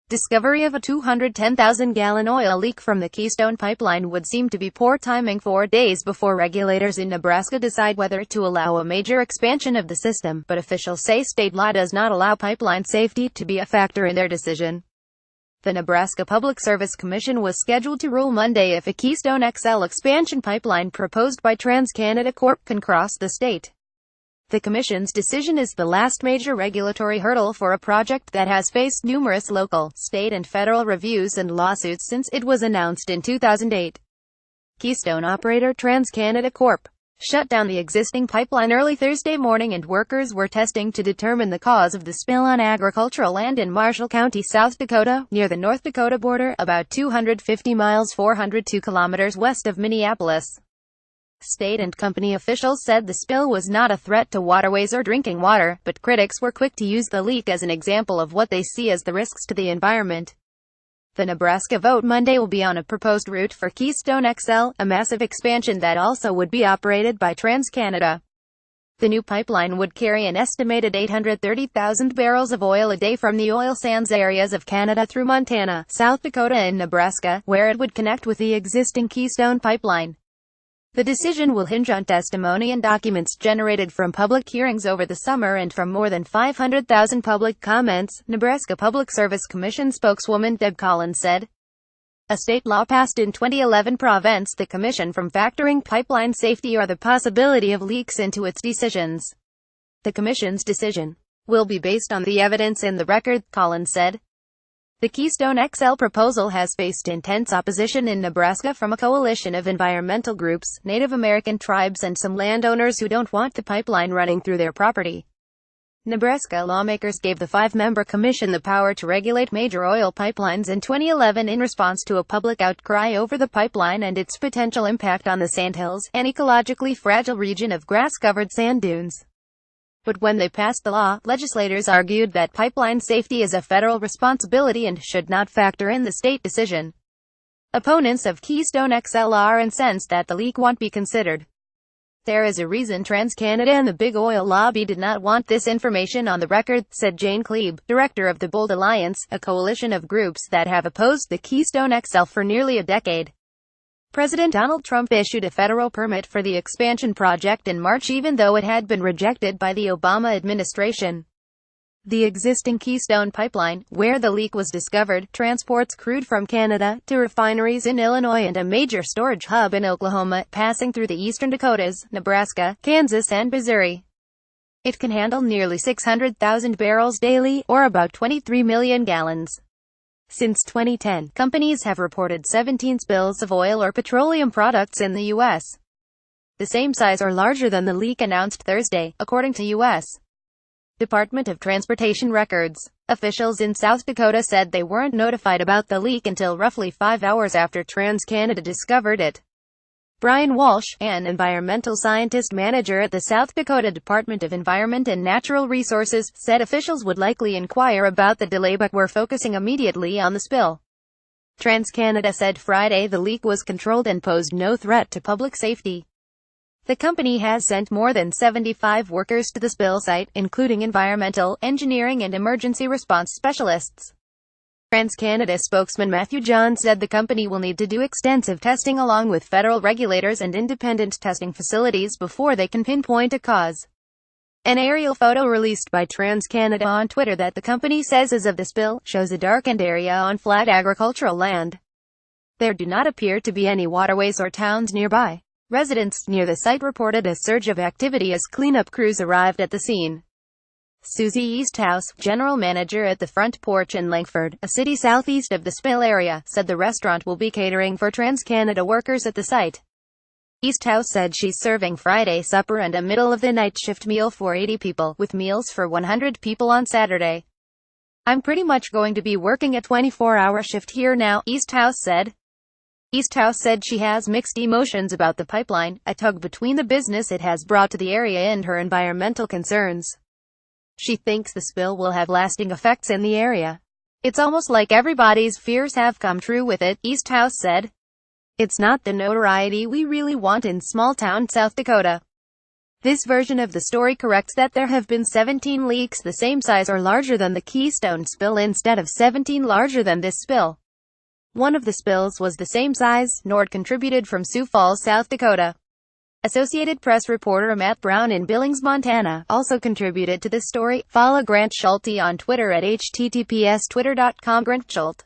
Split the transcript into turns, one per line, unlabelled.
Discovery of a 210,000-gallon oil leak from the Keystone pipeline would seem to be poor timing 4 days before regulators in Nebraska decide whether to allow a major expansion of the system, but officials say state law does not allow pipeline safety to be a factor in their decision. The Nebraska Public Service Commission was scheduled to rule Monday if a Keystone XL expansion pipeline proposed by TransCanada Corp can cross the state. The Commission's decision is the last major regulatory hurdle for a project that has faced numerous local, state and federal reviews and lawsuits since it was announced in 2008. Keystone operator TransCanada Corp. shut down the existing pipeline early Thursday morning and workers were testing to determine the cause of the spill on agricultural land in Marshall County, South Dakota, near the North Dakota border, about 250 miles 402 kilometers west of Minneapolis. State and company officials said the spill was not a threat to waterways or drinking water, but critics were quick to use the leak as an example of what they see as the risks to the environment. The Nebraska vote Monday will be on a proposed route for Keystone XL, a massive expansion that also would be operated by TransCanada. The new pipeline would carry an estimated 830,000 barrels of oil a day from the oil sands areas of Canada through Montana, South Dakota and Nebraska, where it would connect with the existing Keystone pipeline. The decision will hinge on testimony and documents generated from public hearings over the summer and from more than 500,000 public comments, Nebraska Public Service Commission spokeswoman Deb Collins said. A state law passed in 2011 prevents the Commission from factoring pipeline safety or the possibility of leaks into its decisions. The Commission's decision will be based on the evidence in the record, Collins said. The Keystone XL proposal has faced intense opposition in Nebraska from a coalition of environmental groups, Native American tribes and some landowners who don't want the pipeline running through their property. Nebraska lawmakers gave the 5-member commission the power to regulate major oil pipelines in 2011 in response to a public outcry over the pipeline and its potential impact on the Sandhills, an ecologically fragile region of grass-covered sand dunes. But when they passed the law, legislators argued that pipeline safety is a federal responsibility and should not factor in the state decision. Opponents of Keystone XL are incensed that the leak won't be considered. There is a reason TransCanada and the big oil lobby did not want this information on the record, said Jane Klebe, director of the Bold Alliance, a coalition of groups that have opposed the Keystone XL for nearly a decade. President Donald Trump issued a federal permit for the expansion project in March even though it had been rejected by the Obama administration. The existing Keystone pipeline, where the leak was discovered, transports crude from Canada to refineries in Illinois and a major storage hub in Oklahoma, passing through the eastern Dakotas, Nebraska, Kansas and Missouri. It can handle nearly 600,000 barrels daily, or about 23 million gallons. Since 2010, companies have reported 17 spills of oil or petroleum products in the U.S. The same size or larger than the leak announced Thursday, according to U.S. Department of Transportation records. Officials in South Dakota said they weren't notified about the leak until roughly 5 hours after TransCanada discovered it. Brian Walsh, an environmental scientist manager at the South Dakota Department of Environment and Natural Resources, said officials would likely inquire about the delay but were focusing immediately on the spill. TransCanada said Friday the leak was controlled and posed no threat to public safety. The company has sent more than 75 workers to the spill site, including environmental, engineering and emergency response specialists. TransCanada spokesman Matthew John said the company will need to do extensive testing along with federal regulators and independent testing facilities before they can pinpoint a cause. An aerial photo released by TransCanada on Twitter that the company says is of the spill, shows a darkened area on flat agricultural land. There do not appear to be any waterways or towns nearby. Residents near the site reported a surge of activity as cleanup crews arrived at the scene. Susie Easthouse, general manager at the Front Porch in Langford, a city southeast of the spill area, said the restaurant will be catering for TransCanada workers at the site. Easthouse said she's serving Friday supper and a middle-of-the-night shift meal for 80 people, with meals for 100 people on Saturday. I'm pretty much going to be working a 24-hour shift here now, Easthouse said. Easthouse said she has mixed emotions about the pipeline, a tug between the business it has brought to the area and her environmental concerns. She thinks the spill will have lasting effects in the area. It's almost like everybody's fears have come true with it, Easthouse said. It's not the notoriety we really want in small-town South Dakota. This version of the story corrects that there have been 17 leaks the same size or larger than the Keystone spill instead of 17 larger than this spill. One of the spills was the same size. Nord contributed from Sioux Falls, South Dakota. Associated Press reporter Matt Brown in Billings, Montana, also contributed to this story. Follow Grant Schulte on Twitter at https://twitter.com/GrantSchulte.